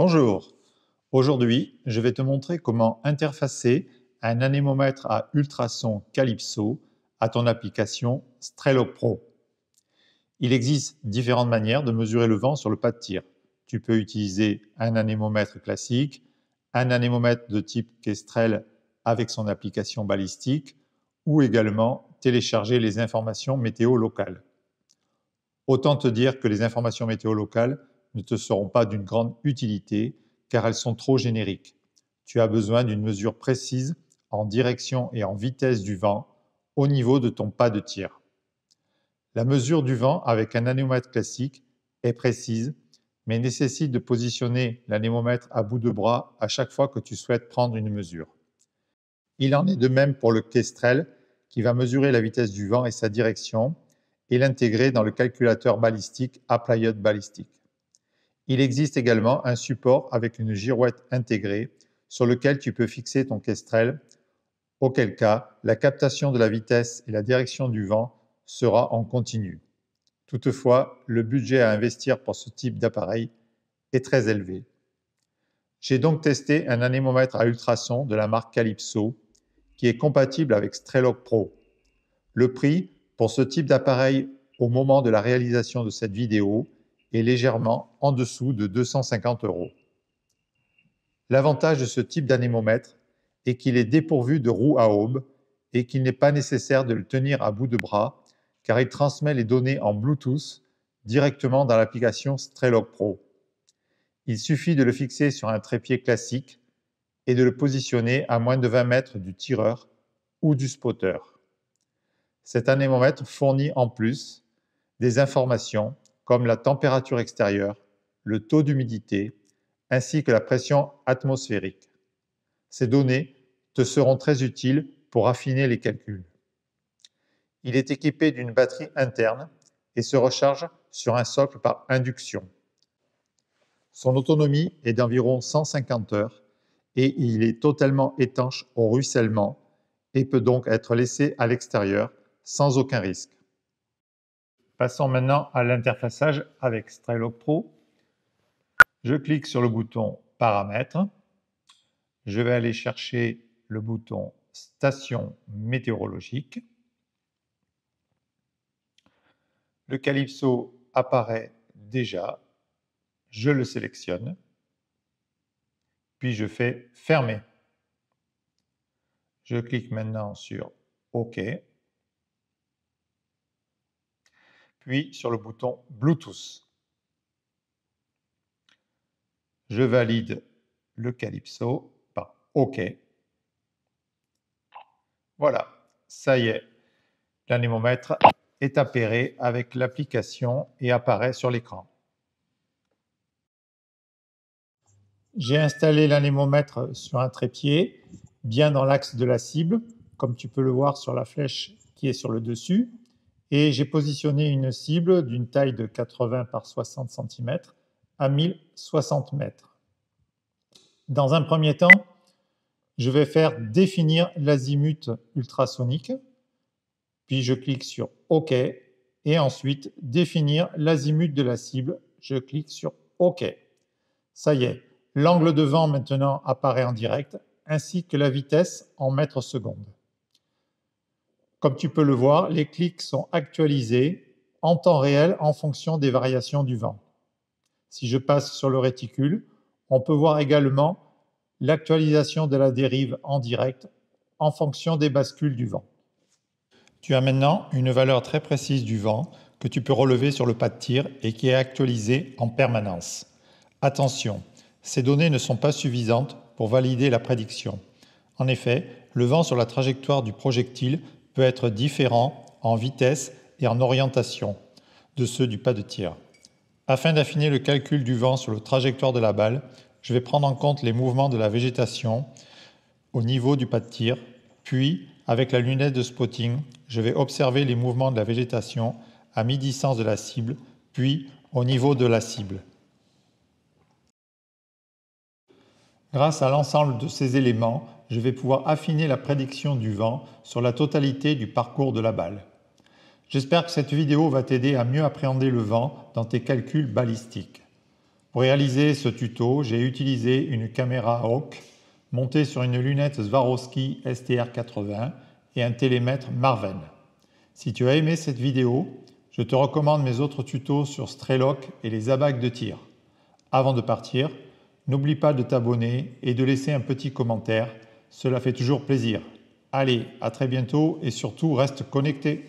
Bonjour, aujourd'hui je vais te montrer comment interfacer un anémomètre à ultrasons Calypso à ton application Strelok Pro. Il existe différentes manières de mesurer le vent sur le pas de tir. Tu peux utiliser un anémomètre classique, un anémomètre de type Kestrel avec son application balistique ou également télécharger les informations météo locales. Autant te dire que les informations météo locales ne te seront pas d'une grande utilité car elles sont trop génériques. Tu as besoin d'une mesure précise en direction et en vitesse du vent au niveau de ton pas de tir. La mesure du vent avec un anémomètre classique est précise, mais nécessite de positionner l'anémomètre à bout de bras à chaque fois que tu souhaites prendre une mesure. Il en est de même pour le Kestrel, qui va mesurer la vitesse du vent et sa direction, et l'intégrer dans le calculateur balistique Applied Ballistic. Il existe également un support avec une girouette intégrée sur lequel tu peux fixer ton Kestrel, auquel cas la captation de la vitesse et la direction du vent sera en continu. Toutefois, le budget à investir pour ce type d'appareil est très élevé. J'ai donc testé un anémomètre à ultrasons de la marque Calypso qui est compatible avec Strelok Pro. Le prix pour ce type d'appareil au moment de la réalisation de cette vidéo est légèrement en dessous de 250 €. L'avantage de ce type d'anémomètre est qu'il est dépourvu de roue à aube et qu'il n'est pas nécessaire de le tenir à bout de bras car il transmet les données en Bluetooth directement dans l'application Strelok Pro. Il suffit de le fixer sur un trépied classique et de le positionner à moins de 20 mètres du tireur ou du spotter. Cet anémomètre fournit en plus des informations comme la température extérieure, le taux d'humidité, ainsi que la pression atmosphérique. Ces données te seront très utiles pour affiner les calculs. Il est équipé d'une batterie interne et se recharge sur un socle par induction. Son autonomie est d'environ 150 heures et il est totalement étanche au ruissellement et peut donc être laissé à l'extérieur sans aucun risque. Passons maintenant à l'interfaçage avec Strelok Pro. Je clique sur le bouton Paramètres. Je vais aller chercher le bouton Station météorologique. Le Calypso apparaît déjà. Je le sélectionne. Puis je fais Fermer. Je clique maintenant sur OK. Puis sur le bouton Bluetooth. Je valide le Calypso par OK. Voilà, ça y est, l'anémomètre est appairé avec l'application et apparaît sur l'écran. J'ai installé l'anémomètre sur un trépied, bien dans l'axe de la cible, comme tu peux le voir sur la flèche qui est sur le dessus, et j'ai positionné une cible d'une taille de 80 par 60 cm à 1060 mètres. Dans un premier temps, je vais faire définir l'azimut ultrasonique, puis je clique sur OK, et ensuite définir l'azimut de la cible, je clique sur OK. Ça y est, l'angle de vent maintenant apparaît en direct, ainsi que la vitesse en mètres secondes. Comme tu peux le voir, les clics sont actualisés en temps réel en fonction des variations du vent. Si je passe sur le réticule, on peut voir également l'actualisation de la dérive en direct en fonction des bascules du vent. Tu as maintenant une valeur très précise du vent que tu peux relever sur le pas de tir et qui est actualisée en permanence. Attention, ces données ne sont pas suffisantes pour valider la prédiction. En effet, le vent sur la trajectoire du projectile peut être différent en vitesse et en orientation de ceux du pas de tir. Afin d'affiner le calcul du vent sur la trajectoire de la balle, je vais prendre en compte les mouvements de la végétation au niveau du pas de tir, puis, avec la lunette de spotting, je vais observer les mouvements de la végétation à mi-distance de la cible, puis au niveau de la cible. Grâce à l'ensemble de ces éléments, je vais pouvoir affiner la prédiction du vent sur la totalité du parcours de la balle. J'espère que cette vidéo va t'aider à mieux appréhender le vent dans tes calculs balistiques. Pour réaliser ce tuto, j'ai utilisé une caméra Hawk montée sur une lunette Swarovski STR80 et un télémètre Marvel. Si tu as aimé cette vidéo, je te recommande mes autres tutos sur Strelok et les abaques de tir. Avant de partir, n'oublie pas de t'abonner et de laisser un petit commentaire, cela fait toujours plaisir. Allez, à très bientôt et surtout reste connecté.